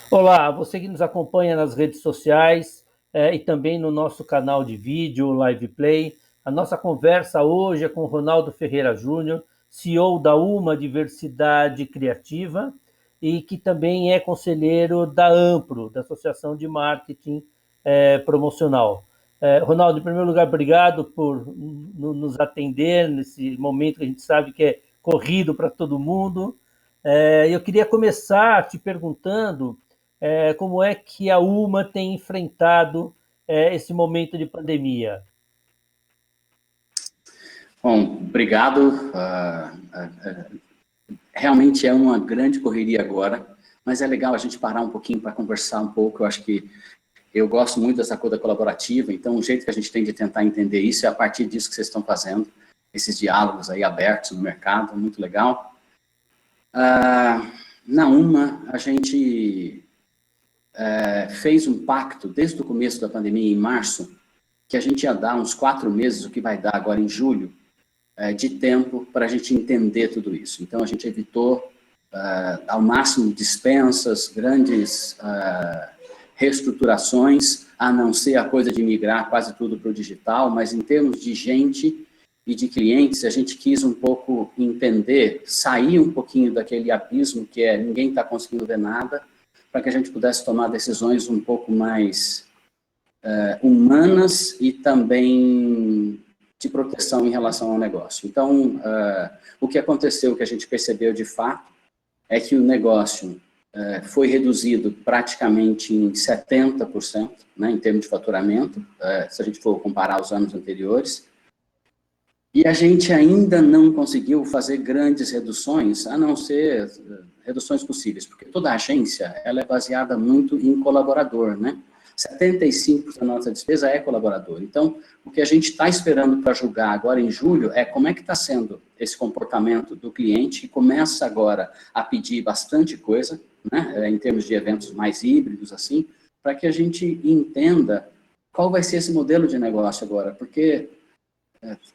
Olá, você que nos acompanha nas redes sociais e também no nosso canal de vídeo, Live Play. A nossa conversa hoje é com o Ronaldo Ferreira Júnior, CEO da Uma Diversidade Criativa e que também é conselheiro da AMPRO, da Associação de Marketing Promocional. Ronaldo, em primeiro lugar, obrigado por nos atender nesse momento que a gente sabe que é corrido para todo mundo. Eu queria começar te perguntando como é que a UMA tem enfrentado esse momento de pandemia. Bom, obrigado. Realmente é uma grande correria agora, mas é legal a gente parar um pouquinho para conversar um pouco. Eu acho que eu gosto muito dessa coisa colaborativa, então o jeito que a gente tem de tentar entender isso é a partir disso que vocês estão fazendo, esses diálogos aí abertos no mercado, muito legal. Na UMA, a gente fez um pacto desde o começo da pandemia, em março, que a gente ia dar uns 4 meses, o que vai dar agora em julho, de tempo para a gente entender tudo isso. Então, a gente evitou ao máximo dispensas, grandes reestruturações, a não ser a coisa de migrar quase tudo para o digital, mas em termos de gente e de clientes, a gente quis um pouco entender, sair um pouquinho daquele abismo que é ninguém está conseguindo ver nada, para que a gente pudesse tomar decisões um pouco mais humanas e também de proteção em relação ao negócio. Então, o que aconteceu, que a gente percebeu de fato, é que o negócio foi reduzido praticamente em 70%, né, em termos de faturamento, se a gente for comparar os anos anteriores, e a gente ainda não conseguiu fazer grandes reduções, a não ser reduções possíveis, porque toda agência ela é baseada muito em colaborador, né? 75% da nossa despesa é colaborador. Então, o que a gente está esperando para julgar agora em julho é como é que está sendo esse comportamento do cliente, que começa agora a pedir bastante coisa, né, em termos de eventos mais híbridos, assim, para que a gente entenda qual vai ser esse modelo de negócio agora, porque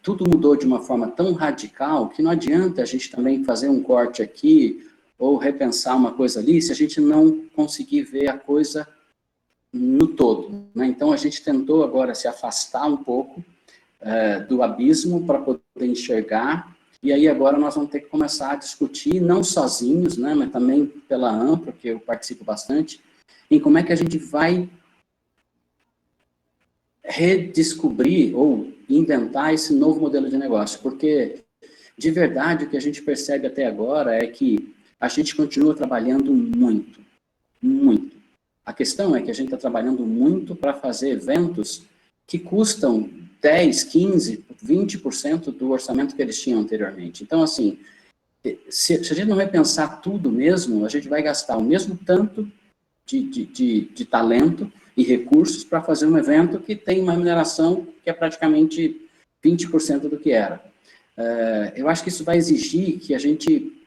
tudo mudou de uma forma tão radical que não adianta a gente também fazer um corte aqui ou repensar uma coisa ali se a gente não conseguir ver a coisa no todo, né? Então, a gente tentou agora se afastar um pouco do abismo para poder enxergar, e aí agora nós vamos ter que começar a discutir, não sozinhos, né, mas também pela AMPRO, que eu participo bastante, em como é que a gente vai redescobrir ou inventar esse novo modelo de negócio, porque, de verdade, o que a gente percebe até agora é que a gente continua trabalhando muito, muito. A questão é que a gente está trabalhando muito para fazer eventos que custam 10, 15, 20% do orçamento que eles tinham anteriormente. Então, assim, se a gente não repensar tudo mesmo, a gente vai gastar o mesmo tanto de talento e recursos para fazer um evento que tem uma remuneração que é praticamente 20% do que era. Eu acho que isso vai exigir que a gente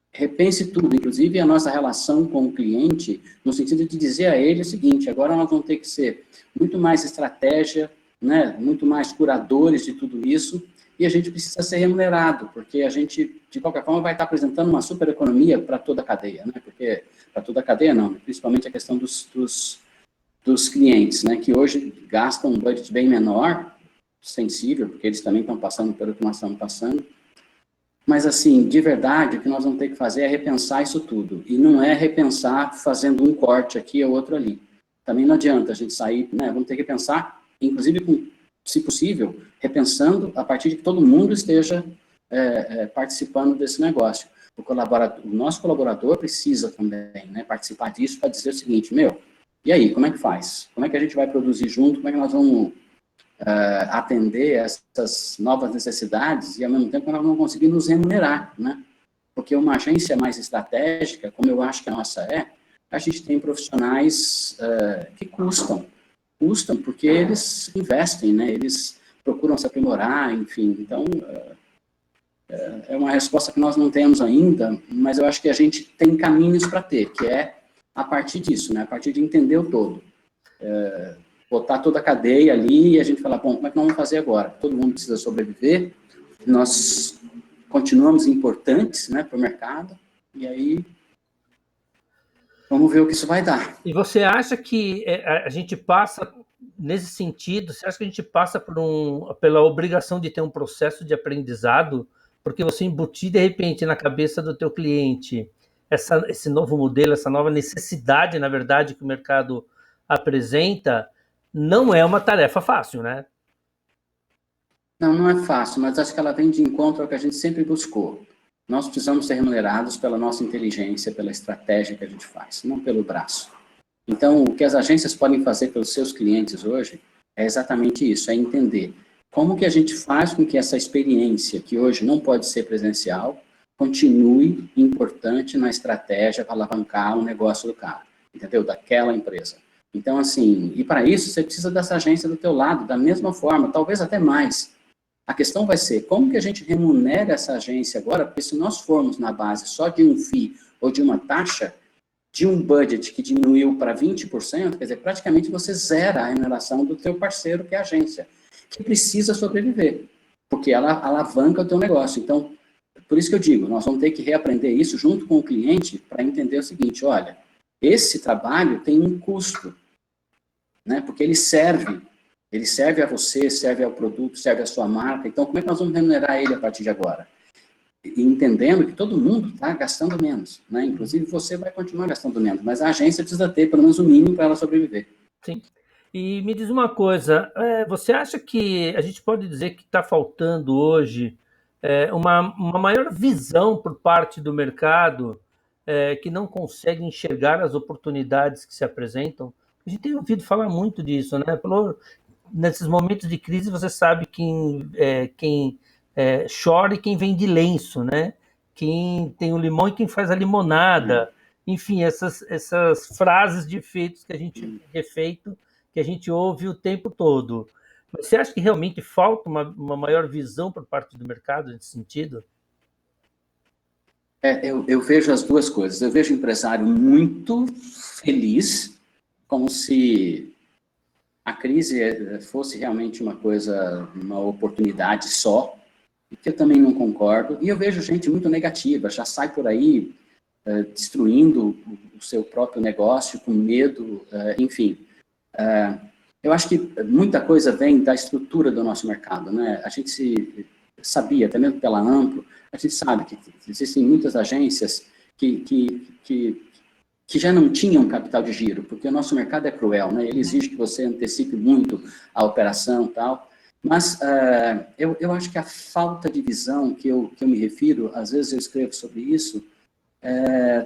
repense tudo, inclusive a nossa relação com o cliente, no sentido de dizer a ele o seguinte: agora nós vamos ter que ser muito mais estratégia, né, muito mais curadores de tudo isso, e a gente precisa ser remunerado, porque a gente, de qualquer forma, vai estar apresentando uma super economia para toda a cadeia, né, porque para toda a cadeia não, principalmente a questão dos clientes, né, que hoje gastam um budget bem menor, sensível, porque eles também estão passando pelo que nós estamos passando. Mas, assim, de verdade, o que nós vamos ter que fazer é repensar isso tudo. E não é repensar fazendo um corte aqui ou outro ali. Também não adianta a gente sair, né? Vamos ter que pensar, inclusive, se possível, repensando a partir de que todo mundo esteja participando desse negócio. O nosso colaborador precisa também, né, participar disso para dizer o seguinte: meu, e aí, como é que faz? Como é que a gente vai produzir junto? Como é que nós vamos atender essas novas necessidades e, ao mesmo tempo, nós não conseguimos nos remunerar, né? Porque uma agência mais estratégica, como eu acho que a nossa a gente tem profissionais que custam porque eles investem, né? Eles procuram se aprimorar, enfim. Então, é uma resposta que nós não temos ainda, mas eu acho que a gente tem caminhos para ter, que é a partir disso, né? A partir de entender o todo. Botar toda a cadeia ali e a gente falar, bom, como é que nós vamos fazer agora? Todo mundo precisa sobreviver, nós continuamos importantes, né, para o mercado, e aí... Vamos ver o que isso vai dar. E você acha que a gente passa, nesse sentido, você acha que a gente passa pela obrigação de ter um processo de aprendizado, porque você embutir, de repente, na cabeça do teu cliente esse novo modelo, essa nova necessidade, na verdade, que o mercado apresenta, não é uma tarefa fácil, né? Não, não é fácil, mas acho que ela vem de encontro ao que a gente sempre buscou. Nós precisamos ser remunerados pela nossa inteligência, pela estratégia que a gente faz, não pelo braço. Então, o que as agências podem fazer pelos seus clientes hoje é exatamente isso, é entender como que a gente faz com que essa experiência, que hoje não pode ser presencial, continue importante na estratégia para alavancar o negócio do cara, entendeu? Daquela empresa. Então, assim, e para isso você precisa dessa agência do teu lado, da mesma forma, talvez até mais. A questão vai ser como que a gente remunera essa agência agora, porque se nós formos na base só de um FII ou de uma taxa, de um budget que diminuiu para 20%, quer dizer, praticamente você zera a remuneração do teu parceiro, que é a agência, que precisa sobreviver, porque ela alavanca o teu negócio. Então, por isso que eu digo, nós vamos ter que reaprender isso junto com o cliente para entender o seguinte, olha, esse trabalho tem um custo, né, porque ele serve a você, serve ao produto, serve à sua marca, então como é que nós vamos remunerar ele a partir de agora? E entendendo que todo mundo está gastando menos, né? Inclusive você vai continuar gastando menos, mas a agência precisa ter pelo menos o mínimo para ela sobreviver. Sim. E me diz uma coisa, você acha que a gente pode dizer que está faltando hoje uma maior visão por parte do mercado que não consegue enxergar as oportunidades que se apresentam? A gente tem ouvido falar muito disso, né? Nesses momentos de crise você sabe quem chora e quem vende lenço, né? Quem tem o limão e quem faz a limonada. Enfim, essas frases de efeitos que a gente tem refeito, que a gente ouve o tempo todo. Mas você acha que realmente falta uma maior visão por parte do mercado nesse sentido? Eu vejo as duas coisas. Eu vejo o empresário muito feliz, como se a crise fosse realmente uma coisa, uma oportunidade só, que eu também não concordo. E eu vejo gente muito negativa, já sai por aí destruindo o seu próprio negócio com medo, enfim. Eu acho que muita coisa vem da estrutura do nosso mercado, né? A gente sabia, até mesmo pela Amplo, a gente sabe que existem muitas agências que já não tinham capital de giro, porque o nosso mercado é cruel, né? Ele exige que você antecipe muito a operação e tal, mas eu acho que a falta de visão que eu me refiro, às vezes eu escrevo sobre isso,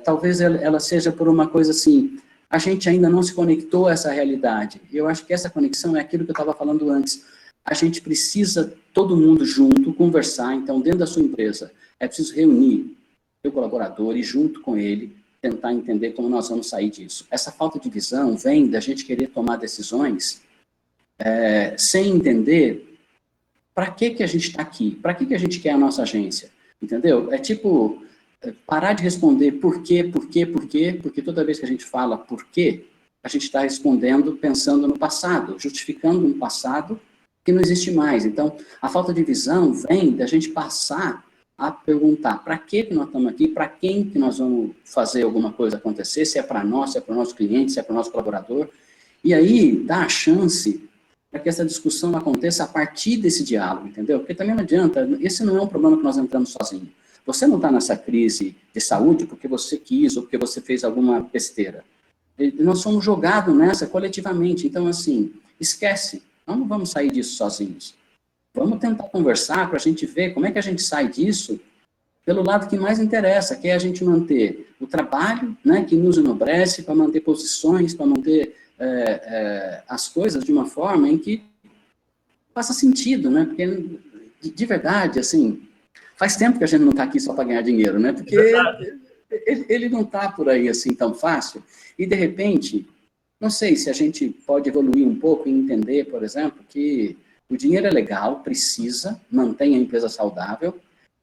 talvez ela seja por uma coisa assim, a gente ainda não se conectou a essa realidade. Eu acho que essa conexão é aquilo que eu estava falando antes. A gente precisa, todo mundo junto, conversar. Então, dentro da sua empresa, é preciso reunir o colaborador e, junto com ele, tentar entender como nós vamos sair disso. Essa falta de visão vem da gente querer tomar decisões sem entender para que a gente está aqui, para que a gente quer a nossa agência, entendeu? É tipo parar de responder por quê, porque toda vez que a gente fala por quê, a gente está respondendo pensando no passado, justificando um passado que não existe mais. Então, a falta de visão vem da gente passar a perguntar para que nós estamos aqui, para quem que nós vamos fazer alguma coisa acontecer, se é para nós, se é para o nosso cliente, se é para o nosso colaborador, e aí dá a chance para que essa discussão aconteça a partir desse diálogo, entendeu? Porque também não adianta, esse não é um problema que nós entramos sozinhos. Você não está nessa crise de saúde porque você quis ou porque você fez alguma besteira. Nós somos jogados nessa coletivamente. Então, assim, esquece. Nós não vamos sair disso sozinhos. Vamos tentar conversar para a gente ver como é que a gente sai disso pelo lado que mais interessa, que é a gente manter o trabalho, né, que nos enobrece, para manter posições, para manter as coisas de uma forma em que faça sentido, né? Porque, de verdade, assim, faz tempo que a gente não está aqui só para ganhar dinheiro, né? Porque ele não está por aí assim tão fácil. E, de repente, não sei se a gente pode evoluir um pouco e entender, por exemplo, que o dinheiro é legal, precisa, mantém a empresa saudável,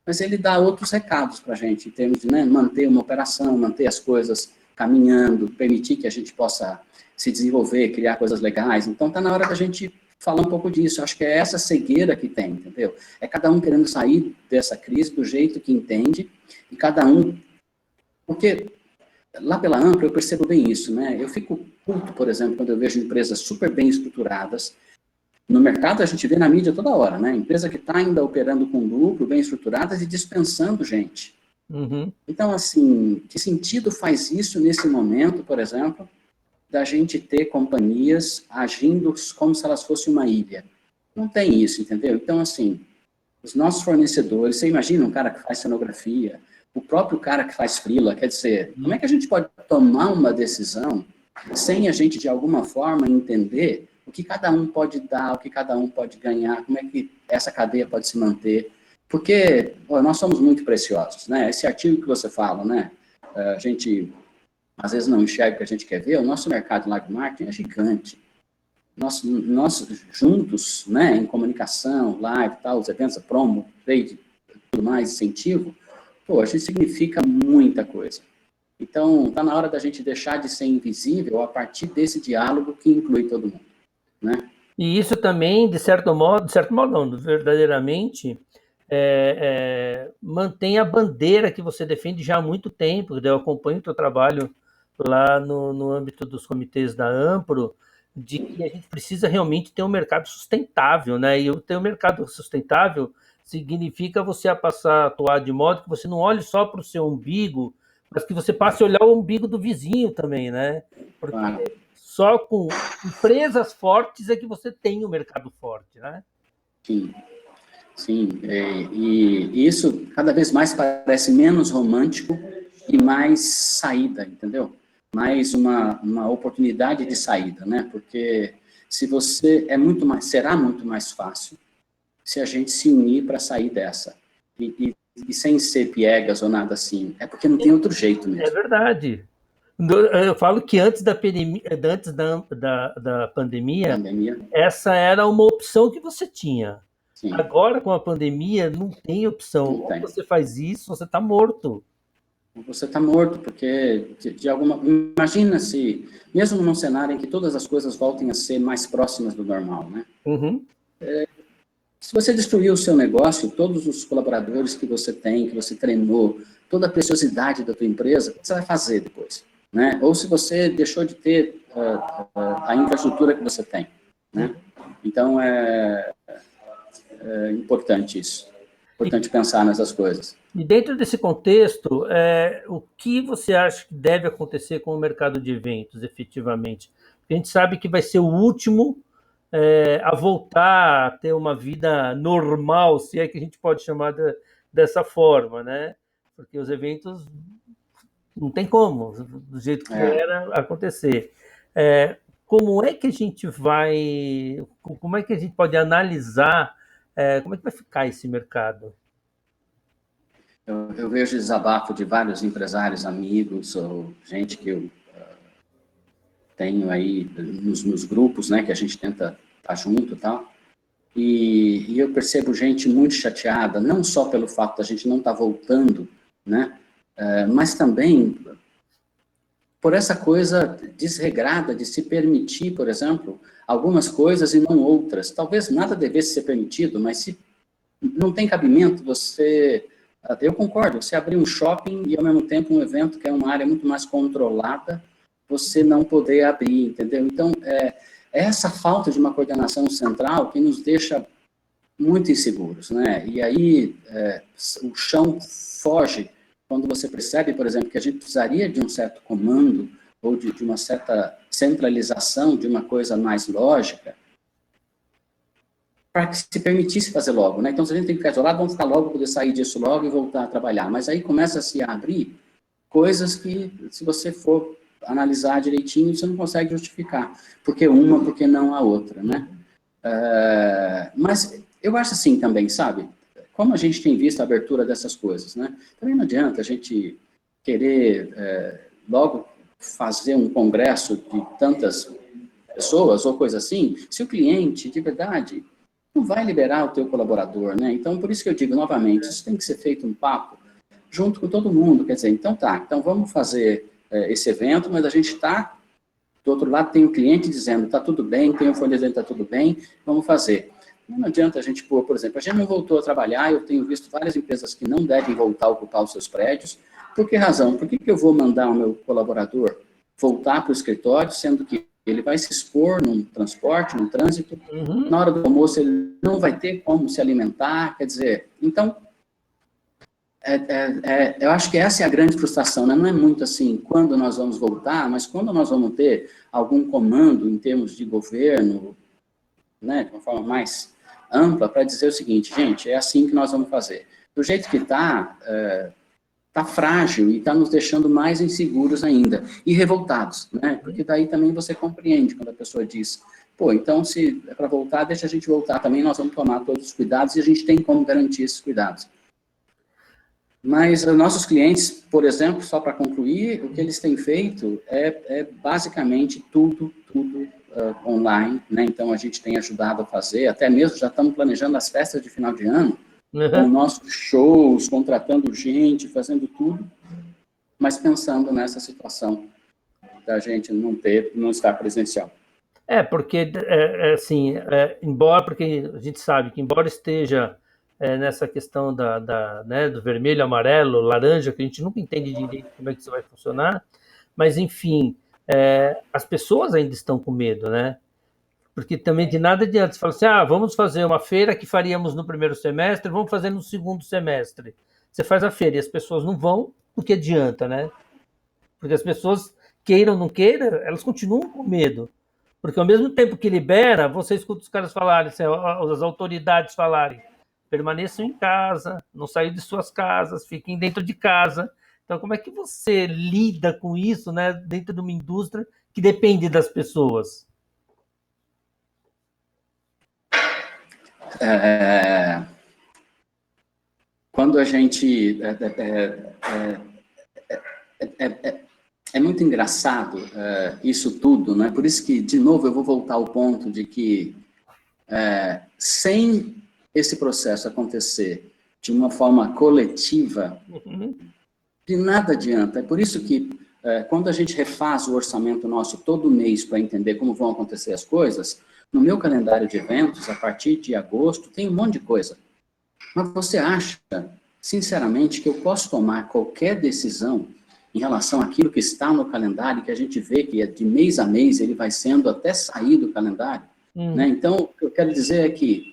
mas ele dá outros recados para a gente, em termos de, né, manter uma operação, manter as coisas caminhando, permitir que a gente possa se desenvolver, criar coisas legais. Então, está na hora da gente falar um pouco disso. Acho que é essa cegueira que tem, entendeu? É cada um querendo sair dessa crise do jeito que entende, e cada um... Porque lá pela Ampla eu percebo bem isso, né? Eu fico puto, por exemplo, quando eu vejo empresas super bem estruturadas. No mercado a gente vê na mídia toda hora, né? Empresa que está ainda operando com lucro, bem estruturadas e dispensando gente. Uhum. Então, assim, que sentido faz isso nesse momento, por exemplo, da gente ter companhias agindo como se elas fossem uma ilha? Não tem isso, entendeu? Então, assim, os nossos fornecedores, você imagina um cara que faz cenografia, o próprio cara que faz freela, quer dizer, como é que a gente pode tomar uma decisão sem a gente, de alguma forma, entender o que cada um pode dar, o que cada um pode ganhar, como é que essa cadeia pode se manter? Porque nós somos muito preciosos, né? Esse artigo que você fala, né? A gente, às vezes, não enxerga o que a gente quer ver, o nosso mercado de live marketing é gigante. Nós juntos, né, em comunicação, live, tal, os eventos, a promo, trade, tudo mais, incentivo, pô, a gente significa muita coisa. Então, está na hora da gente deixar de ser invisível a partir desse diálogo que inclui todo mundo, né? E isso também, de certo modo não, verdadeiramente, mantém a bandeira que você defende já há muito tempo. Eu acompanho o teu trabalho lá no âmbito dos comitês da Ampro, de que a gente precisa realmente ter um mercado sustentável, né? E ter um mercado sustentável significa você passar a atuar de modo que você não olhe só para o seu umbigo, mas que você passe a olhar o umbigo do vizinho também, né? Porque Claro. só com empresas fortes é que você tem um mercado forte, né? Sim, sim. E isso cada vez mais parece menos romântico e mais saída, entendeu? Mais uma oportunidade de saída, né? Porque se você será muito mais fácil se a gente se unir para sair dessa. E sem ser piegas ou nada assim. É porque não tem outro jeito É mesmo. verdade. Eu falo que antes da pandemia, Pandemia, essa era uma opção que você tinha. sim, Agora, com a pandemia, não tem opção. não Ou tem. você faz isso, ou você está morto. Você está morto, porque de alguma. Imagina se, mesmo num cenário em que todas as coisas voltem a ser mais próximas do normal, né? Uhum. Se você destruir o seu negócio, todos os colaboradores que você tem, que você treinou, toda a preciosidade da tua empresa, o que você vai fazer depois? Né? Ou se você deixou de ter a infraestrutura que você tem, né? Então, é importante isso. E, Importante pensar nessas coisas. e dentro desse contexto, o que você acha que deve acontecer com o mercado de eventos, efetivamente? Porque a gente sabe que vai ser o último a voltar a ter uma vida normal, se é que a gente pode chamar dessa forma, né? Porque os eventos não tem como, do jeito que É, era, acontecer. Como é que a gente vai, como é que a gente pode analisar, como é que vai ficar esse mercado? eu vejo desabafo de vários empresários, amigos, ou gente que eu tenho aí nos grupos, né, que a gente tenta estar junto e tal. E eu percebo gente muito chateada, não só pelo fato da gente não estar voltando, né, mas também por essa coisa desregrada de se permitir, por exemplo, algumas coisas e não outras. Talvez nada devesse ser permitido, mas se não tem cabimento você... Eu concordo, você abrir um shopping e, ao mesmo tempo, um evento que é uma área muito mais controlada, você não poder abrir, entendeu? Então, é essa falta de uma coordenação central que nos deixa muito inseguros, né? E aí o chão foge quando você percebe, por exemplo, que a gente precisaria de um certo comando ou de uma certa centralização de uma coisa mais lógica para que se permitisse fazer logo, né? Então, se a gente tem que ficar isolado, vamos ficar logo, poder sair disso logo e voltar a trabalhar. Mas aí começa a se abrir coisas que, se você for analisar direitinho, você não consegue justificar. Porque uma, porque não a outra, né? Mas eu acho assim também, sabe? Como a gente tem visto a abertura dessas coisas, né? Também não adianta a gente querer logo fazer um congresso de tantas pessoas ou coisa assim, se o cliente, de verdade, não vai liberar o teu colaborador, né? Então, por isso que eu digo novamente, isso tem que ser feito um papo junto com todo mundo, quer dizer, então tá, então vamos fazer esse evento, mas a gente está, do outro lado tem o cliente dizendo, tá tudo bem, tem o fornecedor, tá tudo bem, vamos fazer. Não adianta a gente pôr, por exemplo, a gente não voltou a trabalhar, eu tenho visto várias empresas que não devem voltar a ocupar os seus prédios. Por que razão? Por que eu vou mandar o meu colaborador voltar para o escritório, sendo que ele vai se expor num transporte, num trânsito, na hora do almoço ele não vai ter como se alimentar, quer dizer, então, eu acho que essa é a grande frustração, né? Não é muito assim, quando nós vamos voltar, mas quando nós vamos ter algum comando em termos de governo, né, de uma forma mais ampla, para dizer o seguinte, gente, é assim que nós vamos fazer. Do jeito que está, está frágil e está nos deixando mais inseguros ainda, e revoltados, né? Porque daí também você compreende quando a pessoa diz, pô, então se é para voltar, deixa a gente voltar também, nós vamos tomar todos os cuidados e a gente tem como garantir esses cuidados. Mas os nossos clientes, por exemplo, só para concluir, o que eles têm feito é basicamente tudo online, né? Então a gente tem ajudado a fazer, até mesmo já estamos planejando as festas de final de ano, com nossos shows, contratando gente, fazendo tudo, mas pensando nessa situação da gente não estar presencial. Porque, assim, porque a gente sabe que, embora esteja nessa questão né, do vermelho, amarelo, laranja, que a gente nunca entende direito como é que isso vai funcionar, mas, enfim, as pessoas ainda estão com medo, né? Porque também de nada adianta você falar assim, vamos fazer uma feira que faríamos no primeiro semestre, vamos fazer no segundo semestre. Você faz a feira e as pessoas não vão, o que adianta, né? Porque as pessoas, queiram ou não queiram, elas continuam com medo. Porque ao mesmo tempo que libera, você escuta os caras falarem, as autoridades falarem, permaneçam em casa, não saiam de suas casas, fiquem dentro de casa. Então, como é que você lida com isso, né, dentro de uma indústria que depende das pessoas? Quando a gente... É muito engraçado isso tudo, né? Por isso que, de novo, eu vou voltar ao ponto de que sem esse processo acontecer de uma forma coletiva, de nada adianta. É por isso que, quando a gente refaz o orçamento nosso todo mês para entender como vão acontecer as coisas, no meu calendário de eventos, a partir de agosto, tem um monte de coisa. Mas você acha, sinceramente, que eu posso tomar qualquer decisão em relação àquilo que está no calendário, que a gente vê que de mês a mês ele vai sendo até sair do calendário? Né? Então, o que eu quero dizer é que,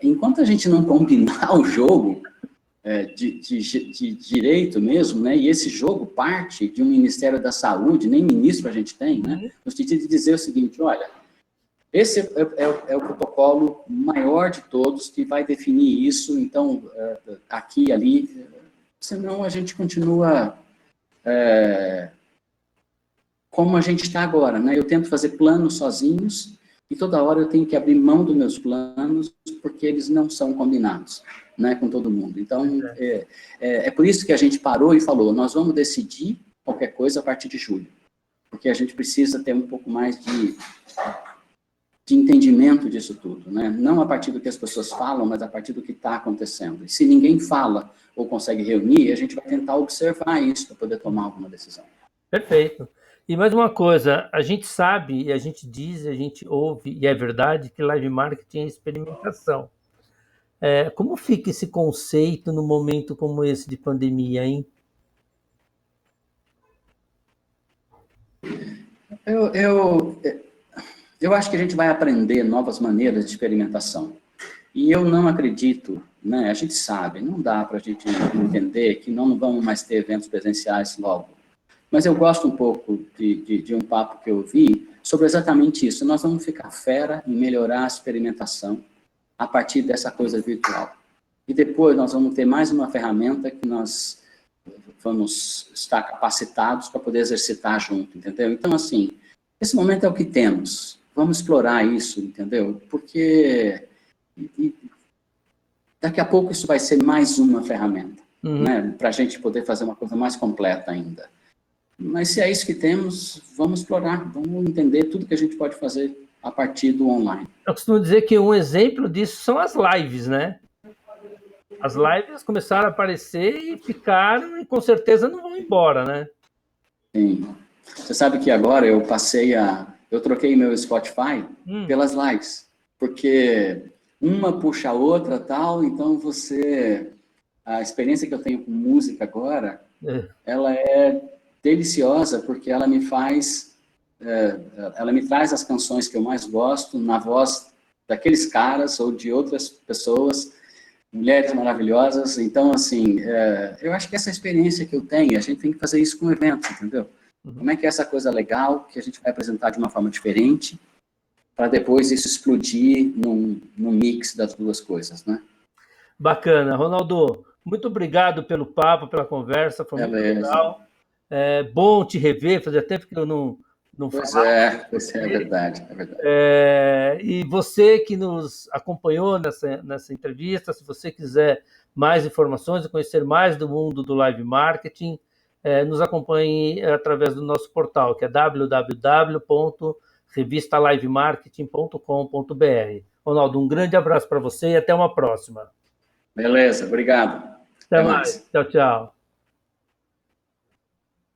enquanto a gente não combinar o jogo de direito mesmo, né? E esse jogo parte de um Ministério da Saúde, nem ministro a gente tem, né? No sentido de dizer o seguinte, olha, esse é o protocolo maior de todos que vai definir isso, então, aqui e ali, senão a gente continua como a gente está agora, né? Eu tento fazer planos sozinhos e toda hora eu tenho que abrir mão dos meus planos porque eles não são combinados, né, com todo mundo. Então, é por isso que a gente parou e falou, nós vamos decidir qualquer coisa a partir de julho, porque a gente precisa ter um pouco mais de entendimento disso tudo, né? Não a partir do que as pessoas falam, mas a partir do que está acontecendo. E se ninguém fala ou consegue reunir, a gente vai tentar observar isso para poder tomar alguma decisão. Perfeito. E mais uma coisa, a gente sabe, e a gente diz, a gente ouve, e é verdade, que live marketing é experimentação. Como fica esse conceito num momento como esse de pandemia, hein? Eu acho que a gente vai aprender novas maneiras de experimentação. E eu não acredito, né? A gente sabe, não dá para a gente entender que não vamos mais ter eventos presenciais logo. Mas eu gosto um pouco de um papo que eu vi sobre exatamente isso. Nós vamos ficar fera em melhorar a experimentação a partir dessa coisa virtual. E depois nós vamos ter mais uma ferramenta que nós vamos estar capacitados para poder exercitar junto, entendeu? Então, assim, esse momento é o que temos. Vamos explorar isso, entendeu? Porque daqui a pouco isso vai ser mais uma ferramenta, né? Para a gente poder fazer uma coisa mais completa ainda. Mas se é isso que temos, vamos explorar, vamos entender tudo que a gente pode fazer a partir do online. Eu costumo dizer que um exemplo disso são as lives, né? As lives começaram a aparecer e ficaram, e com certeza não vão embora, né? Sim. Você sabe que agora eu troquei meu Spotify pelas lives, porque uma puxa a outra, tal, então a experiência que eu tenho com música agora, É. ela é deliciosa porque ela me traz as canções que eu mais gosto na voz daqueles caras ou de outras pessoas, mulheres maravilhosas. Então, assim, eu acho que essa experiência que eu tenho, a gente tem que fazer isso com eventos, entendeu? Uhum. Como é que é essa coisa legal que a gente vai apresentar de uma forma diferente para depois isso explodir num mix das duas coisas, né? Bacana. Ronaldo, muito obrigado pelo papo, pela conversa, foi muito Beleza. legal. É bom te rever, fazia tempo que eu não falava com Pois é você. verdade, é verdade. E você que nos acompanhou nessa entrevista, se você quiser mais informações e conhecer mais do mundo do live marketing, nos acompanhe através do nosso portal, que é www.revistalivemarketing.com.br. Ronaldo, um grande abraço para você e até uma próxima. Beleza, obrigado. Até Até mais. mais. Tchau, tchau.